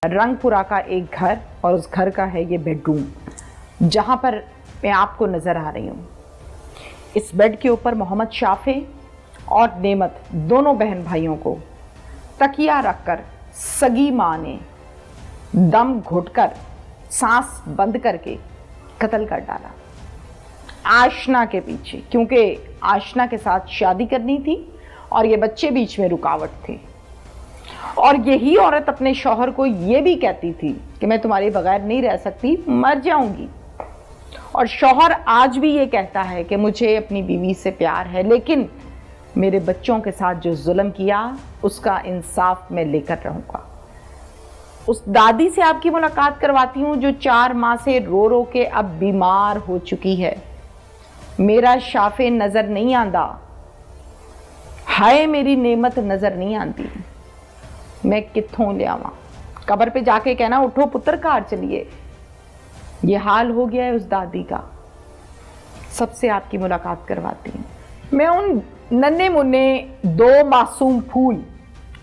रंगपुरा का एक घर और उस घर का है ये बेडरूम जहाँ पर मैं आपको नज़र आ रही हूँ। इस बेड के ऊपर मोहम्मद शाफे और नेमत दोनों बहन भाइयों को तकिया रखकर सगी माँ ने दम घुटकर सांस बंद करके कत्ल कर डाला आशना के पीछे, क्योंकि आशना के साथ शादी करनी थी और ये बच्चे बीच में रुकावट थे। और यही औरत अपने शौहर को ये भी कहती थी कि मैं तुम्हारे बगैर नहीं रह सकती, मर जाऊंगी। और शौहर आज भी ये कहता है कि मुझे अपनी बीवी से प्यार है, लेकिन मेरे बच्चों के साथ जो जुल्म किया उसका इंसाफ मैं लेकर रहूंगा। उस दादी से आपकी मुलाकात करवाती हूँ जो 4 माह से रो रो के अब बीमार हो चुकी है। मेरा शाफे नजर नहीं आंदा, हाय मेरी नेमत नजर नहीं आती, मैं कित्थों ले आवा। कब्र पे जाके कहना उठो पुत्र कार चलिए। ये हाल हो गया है उस दादी का। सबसे आपकी मुलाकात करवाती हूँ। मैं उन नन्हे मुन्ने 2 मासूम फूल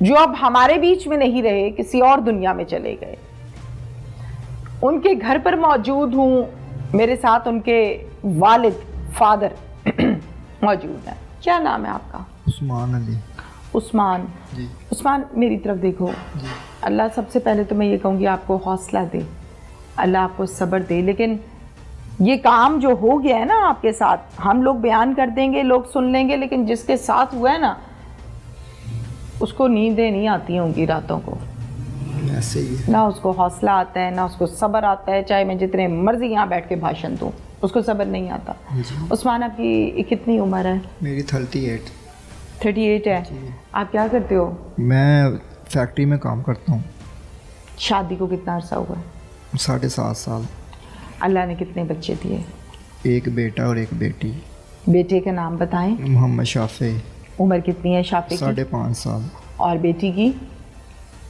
जो अब हमारे बीच में नहीं रहे, किसी और दुनिया में चले गए, उनके घर पर मौजूद हूँ। मेरे साथ उनके वालिद फादर मौजूद हैं। क्या नाम है आपका? उस्मान अली। उस्मान जी। उस्मान मेरी तरफ देखो जी। अल्लाह सबसे पहले तो मैं ये कहूँगी आपको हौसला दे, अल्लाह आपको सब्र दे। लेकिन ये काम जो हो गया है ना आपके साथ, हम लोग बयान कर देंगे, लोग सुन लेंगे, लेकिन जिसके साथ हुआ है ना उसको नींदें नहीं आती होंगी रातों को। ऐसे ही है। ना उसको हौसला आता है, ना उसको सब्र आता है। चाहे मैं जितने मर्जी यहाँ बैठ के भाषण दूँ, उसको सब्र नहीं आता। उस्मान आपकी कितनी उम्र है? मेरी 38। 38 है। आप क्या करते हो? मैं फैक्ट्री में काम करता हूँ। शादी को कितना अरसा हुआ है? 7.5 साल। अल्लाह ने कितने बच्चे दिए? एक बेटा और एक बेटी। बेटे का नाम बताएं। मोहम्मद शाफे। उम्र कितनी है शाफे की? 5.5 साल। और बेटी की?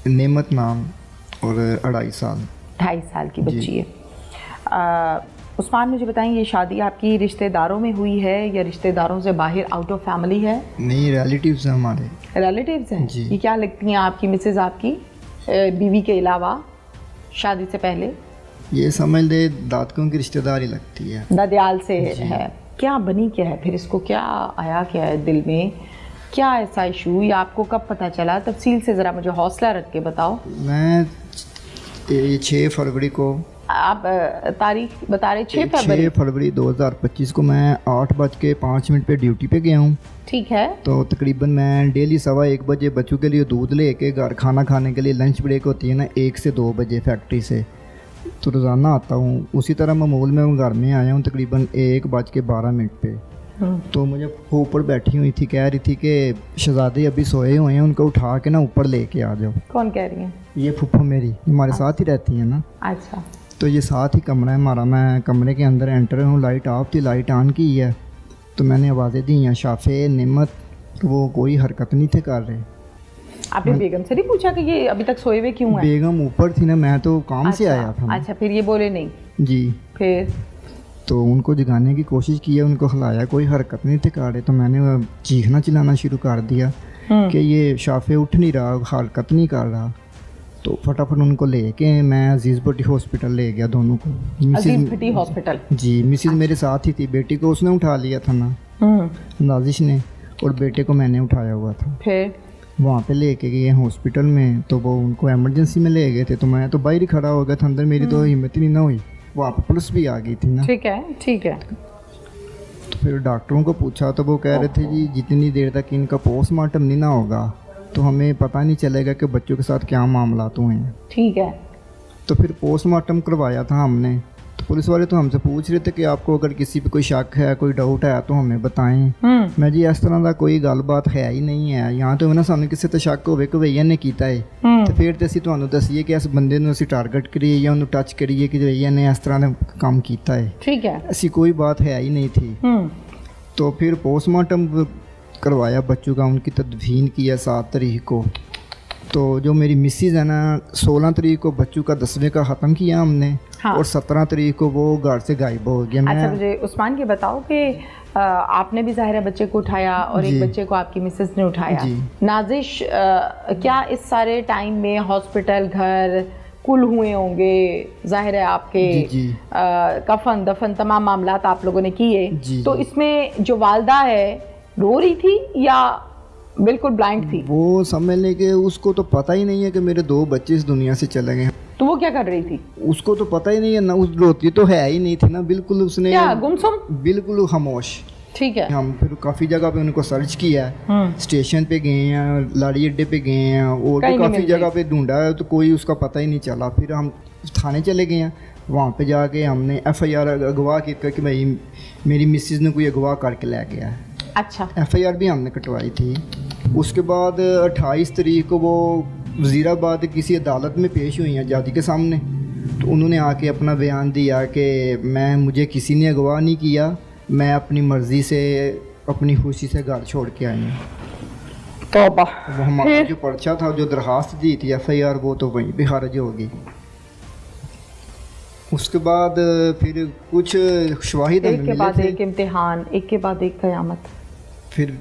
नेमत नाम और 2.5 साल। 2.5 साल की बच्ची है। उस्मान मुझे बताएं, ये शादी आपकी रिश्तेदारों में हुई है या रिश्तेदारों से बाहर आउट ऑफ फैमिली है? नहीं, रिलेटिव्स हैं हमारे। रिलेटिव्स हैं जी। ये क्या लगती हैं आपकी मिसेज, आपकी बीवी के अलावा शादी से पहले? ये समझ ले दादकों की रिश्तेदारी लगती है। ददयाल से है। क्या बनी क्या है फिर? इसको क्या आया क्या है दिल में? क्या ऐसा इशू या आपको कब पता चला? तफसील से ज़रा मुझे हौसला रख के बताओ। मैं 6 फरवरी को, आप तारीख बता रहे? 6 फरवरी 2025 को मैं 8:05 पे ड्यूटी पे गया हूँ। ठीक है। तो तकरीबन मैं डेली 1:15 बजे बच्चों के लिए दूध लेके घर खाना खाने के लिए, लंच ब्रेक होती है ना 1 से 2 बजे फैक्ट्री से, तो रोज़ाना आता हूँ। उसी तरह मामूल में मैं घर में आया हूँ तकरीबन 1:12 पे। तो मुझे ऊपर बैठी हुई थी, कह रही थी कि शहजादे अभी सोए हुए हैं, उनको उठा के ना ऊपर लेके आ जाओ। कौन कह रही है? ये फूफा मेरी हमारे साथ ही रहती है ना। अच्छा। तो ये साथ ही कमरा है हमारा। मैं कमरे के अंदर एंटर हूँ, लाइट ऑफ थी, लाइट ऑन की है। तो मैंने आवाज़ें दी हैं शाफे, नेमत, तो वो कोई हरकत नहीं थे कर रहे। आपने बेगम से नहीं पूछा कि ये अभी तक सोए हुए क्यों हैं? बेगम ऊपर थी ना, मैं तो काम से आया था। अच्छा, फिर ये बोले नहीं? जी। फिर तो उनको जगाने की कोशिश की है, उनको हिलाया, कोई हरकत नहीं थे कर रहे। तो मैंने चीखना चिल्लाना शुरू कर दिया कि ये शाफे उठ नहीं रहा, हरकत नहीं कर रहा। तो फटाफट उनको लेके मैं अजीज़ भट्टी हॉस्पिटल ले गया दोनों को। अजीज़ भट्टी हॉस्पिटल? जी। मिसिज मेरे साथ ही थी। बेटी को उसने उठा लिया था ना, नाजिश ने, और बेटे को मैंने उठाया हुआ था। फिर वहाँ पे लेके गए हॉस्पिटल में। तो वो उनको इमरजेंसी में ले गए थे। तो मैं तो बाहर ही खड़ा हो गया था, अंदर मेरी तो हिम्मत ही नहीं ना हुई। वहाँ पे पुलिस भी आ गई थी ना। ठीक है, ठीक है। तो फिर डॉक्टरों को पूछा तो वो कह रहे थे जी जितनी देर तक इनका पोस्टमार्टम नहीं ना होगा तो हमें पता नहीं चलेगा कि बच्चों के साथ क्या मामलात हुए हैं। ठीक है। तो फिर पोस्टमार्टम करवाया था हमने। तो पुलिस वाले तो हमसे पूछ रहे थे कि आपको अगर किसी पे कोई शक है, कोई डाउट है तो हमें बताएं। मैं जी इस तरह का कोई गलबात है ही नहीं है यहाँ। तो ना सानू किसी ते शक होवे कि भैया ने कीता है तो फिर तो असीं तुहानू दसीए कि इस बंदे नूं असीं टारगेट करिए या उन्होंने टच करिए कि भैया ने इस तरह का काम कीता है। ठीक है। ऐसी कोई बात है ही नहीं थी। तो फिर पोस्टमार्टम करवाया बच्चों का, उनकी तदफीन किया 7 तारीख को। तो जो मेरी मिसिज़ है ना 16 तारीख को बच्चों का 10वें का ख़त्म किया हमने। हाँ। और 17 तारीख को वो घर से गायब हो गया। अच्छा, मुझे उस्मान ये बताओ कि आपने भी ज़ाहिर है बच्चे को उठाया और एक बच्चे को आपकी मिसेस ने उठाया। नाजिश क्या इस सारे टाइम में हॉस्पिटल, घर, कुल हुए होंगे, जाहिर है आपके जी जी कफन दफन तमाम मामलात आप लोगों ने किए, जी तो जी। इसमें जो वालदा है रो रही थी या बिल्कुल ब्लाइंड थी? वो समझ लें कि उसको तो पता ही नहीं है कि मेरे 2 बच्चे इस दुनिया से चले गए हैं। तो वो क्या कर रही थी? उसको तो पता ही नहीं है ना, उस रोती तो है ही नहीं थी ना, बिल्कुल उसने क्या गुमसुम? बिल्कुल खामोश। ठीक है। हम फिर काफ़ी जगह पे उनको सर्च किया है, स्टेशन पे गए हैं, लाड़ी अड्डे पे गए हैं, और कहीं भी नहीं काफ़ी मिल जगह पे ढूंढा है, तो कोई उसका पता ही नहीं चला। फिर हम थाने चले गए हैं, वहाँ पे जाके हमने FIR अगवा की कि भाई मेरी मिसेज ने कोई अगवा करके ले गया है। अच्छा। FIR भी हमने कटवाई थी। उसके बाद 28 तारीख को वो वज़ीराबाद किसी अदालत में पेश हुई हैं जज के सामने, तो उन्होंने आके अपना बयान दिया कि मुझे किसी ने अगवा नहीं किया, मैं अपनी मर्ज़ी से अपनी खुशी से घर छोड़ के आई हूँ। तौबा। वो हमारा जो पर्चा था, जो दरख्वास्त दी थी FIR, वो तो वहीं पे खारिज होगी। उसके बाद फिर कुछ शवाहिद एक हमें के मिले बाद थे। एक इम्तिहान, एक के बाद एक क़यामत। फिर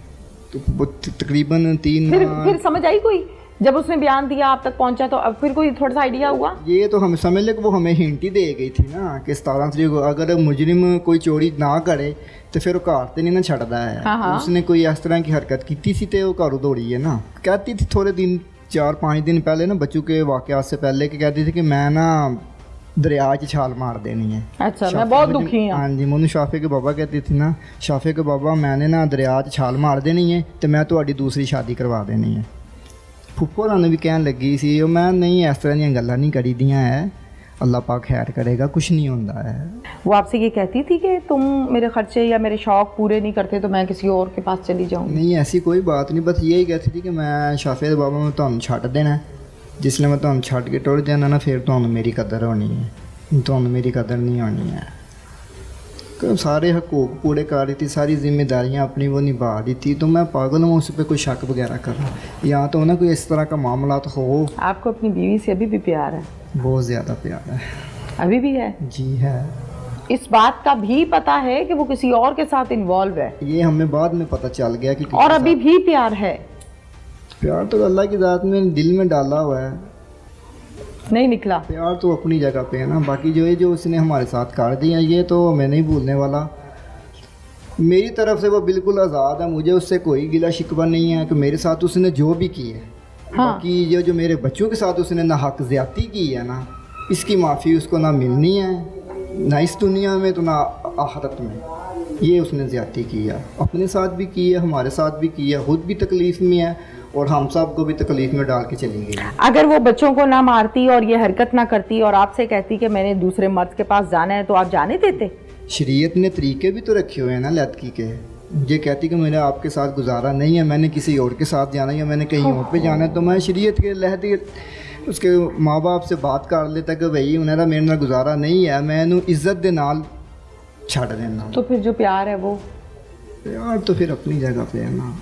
तो वो तकरीबन 3 फिर समझ आई कोई? जब उसने बयान दिया आप तक पहुंचा तो अब फिर कोई थोड़ा सा आइडिया हुआ? ये तो हम समझ ले कि वो हमें हिंट ही दे गई थी ना कि 17 तारीख को अगर मुजरिम कोई चोरी ना करे तो फिर वो घर तो नहीं ना छड़ता है। हाँ। उसने कोई इस तरह की हरकत की थी तो वो घरों दौड़ी है ना। कहती थी थोड़े दिन 4-5 दिन पहले ना, बच्चों के वाक़यात से पहले, कि कहती थी कि मैं ना दरिया च छाल मार देनी है। अच्छा, मैं बहुत दुखी हूँ। हाँ जी, मोनू शाफे के बाबा कहती थी ना, शाफे के बाबा मैंने ना दरिया च छाल मार देनी है तो मैं ਤੁਹਾਡੀ दूसरी शादी करवा देनी है। फुफ्फो ने भी कहन लगी सी, मैं नहीं इस तरह दी गल्लां नहीं करी दियां है, अल्लाह पाक खैर करेगा, कुछ नहीं होता है। वो आपसे ये कहती थी कि तुम मेरे खर्चे या मेरे शौक पूरे नहीं करते तो मैं किसी और के पास चली जाऊँगी? नहीं, ऐसी कोई बात नहीं, बस यही कहती थी कि मैं शाफे के बाबा मैं तुहानू छड्ड देना, जिसले मैं तुहानू छड्ड के टुर जाना ना फिर तुहानू मेरी कदर होनी है, तुहानू मेरी कदर नहीं होनी है। सारे हकूक पूरे कर रही थी, सारी जिम्मेदारियां अपनी वो निभा रही थी, तो मैं पागल हूँ उस पर कोई शक वगैरह करना। यहाँ तो ना कोई इस तरह का मामला तो हो। आपको अपनी बीवी से अभी भी प्यार है? बहुत ज़्यादा प्यार है। अभी भी है? जी है। इस बात का भी पता है कि वो किसी और के साथ इन्वॉल्व है? ये हमें बाद में पता चल गया कि और अभी भी प्यार है? प्यार तो अल्लाह की ज़ात में दिल में डाला हुआ है, नहीं निकला। प्यार तो अपनी जगह पे है ना। बाकी जो उसने हमारे साथ कर दिया ये तो मैं नहीं भूलने वाला। मेरी तरफ से वो बिल्कुल आज़ाद है, मुझे उससे कोई गिला शिकवा नहीं है कि मेरे साथ उसने जो भी की है। हाँ। बाकी ये जो मेरे बच्चों के साथ उसने ना हक ज़्यादती की है ना, इसकी माफ़ी उसको ना मिलनी है, ना इस दुनिया में तो ना आखिरत में। ये उसने ज़्यादती की है, अपने साथ भी की है, हमारे साथ भी की है, खुद भी तकलीफ़ में है और हम सब को भी तकलीफ़ में डाल के चली गई। अगर वो बच्चों को ना मारती और ये हरकत ना करती और आपसे कहती कि मैंने दूसरे मर्द के पास जाना है, तो आप जाने देते? शरीयत ने तरीके भी तो रखे हुए हैं ना लड़की के। ये कहती कि मेरा आपके साथ गुजारा नहीं है, मैंने किसी और के साथ जाना है या मैंने कहीं और पे जाना है, तो मैं शरीयत के लहदे उसके माँ बाप से बात कर लेता कि भाई उन्हें मेरे नाल गुजारा नहीं है, मैं इन्हू इज्जत दे नाल छड़ देना। तो फिर जो प्यार है वो यार तो फिर अपनी जगह पे है ना।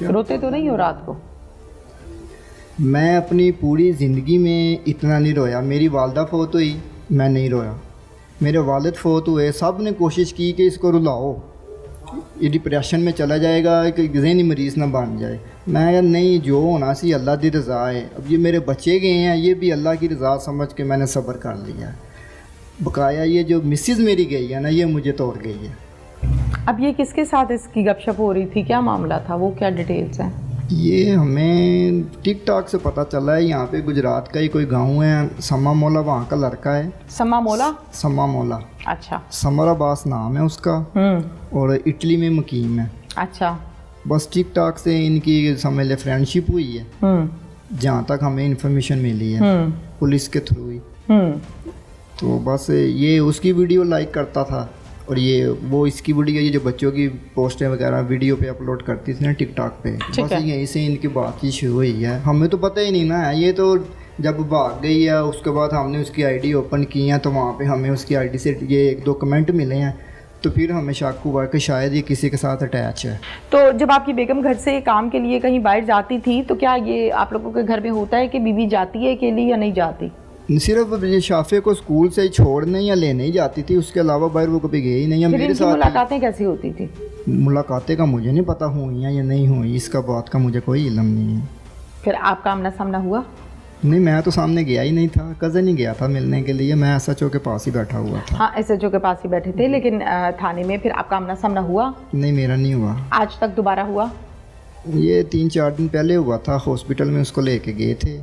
रोते तो नहीं हो रात को? मैं अपनी पूरी ज़िंदगी में इतना नहीं रोया। मेरी वालदा फोत हुई, मैं नहीं रोया। मेरे वालिद फोत हुए, सब ने कोशिश की कि इसको रुलाओ, ये डिप्रेशन में चला जाएगा, कि ज़हनी मरीज़ ना बन जाए। मैं यार नहीं, जो होना सी अल्लाह की रज़ा है। अब ये मेरे बच्चे गए हैं, ये भी अल्लाह की रज़ा समझ के मैंने सब्र कर लिया। बकाया ये जो मिसेज़ मेरी गई है ना, ये मुझे तोड़ गई है। अब ये किसके साथ इसकी गपशप हो रही थी, क्या मामला था, वो क्या डिटेल्स हैं? ये हमें टिकटॉक से पता चला है। यहाँ पे गुजरात का ही कोई गांव है, समा मोला, वहाँ का लड़का है। समा मोला? समा मोला, अच्छा। समर अब्बास नाम है उसका, और इटली में मुकीम है। अच्छा। बस टिकटॉक से इनकी समझ ले फ्रेंडशिप हुई है, जहाँ तक हमें इंफॉर्मेशन मिली है पुलिस के थ्रू ही। तो बस ये उसकी वीडियो लाइक करता था और ये वो इसकी वीडियो, ये जो बच्चों की पोस्टें वगैरह वीडियो पे अपलोड करती थी ना टिकटॉक पे, बस यहीं से इनकी बातचीत शुरू हुई है। हमें तो पता ही नहीं ना, ये तो जब भाग गई है उसके बाद हमने उसकी आईडी ओपन की है, तो वहाँ पे हमें उसकी आईडी से ये 1-2 कमेंट मिले हैं, तो फिर हमें शक हुआ कि शायद ये किसी के साथ अटैच है। तो जब आपकी बेगम घर से काम के लिए कहीं बाहर जाती थी, तो क्या ये आप लोगों के घर में होता है कि बीवी जाती है अकेली या नहीं जाती? सिर्फ ये शाफे को स्कूल से ही छोड़ने या लेने ही जाती थी, उसके अलावा बाहर वो कभी गई नहीं है। मेरे साथ मुलाकातें कैसी होती थी? मुलाकातें का मुझे नहीं पता हुई हैं या नहीं हुई, इसका बात का मुझे कोई इल्म नहीं है। फिर आपका आमना सामना हुआ? नहीं, मैं तो सामने गया ही नहीं था, कज़न ही गया था मिलने के लिए, मैं SHO के पास ही बैठा हुआ था। हाँ, SHO के पास ही बैठे थे, लेकिन थाने में फिर आपका आमना सामना हुआ? नहीं, मेरा नहीं हुआ। आज तक दोबारा हुआ? ये 3-4 दिन पहले हुआ था, हॉस्पिटल में उसको लेके गए थे,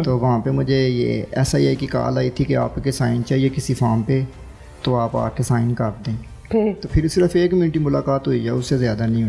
तो वहाँ पे मुझे ये SIA की कॉल आई थी कि आपके साइन चाहिए किसी फॉर्म पे, तो आप आके साइन कर दें। तो फिर सिर्फ 1 मिनट की मुलाकात हुई है, उससे ज़्यादा नहीं हुई।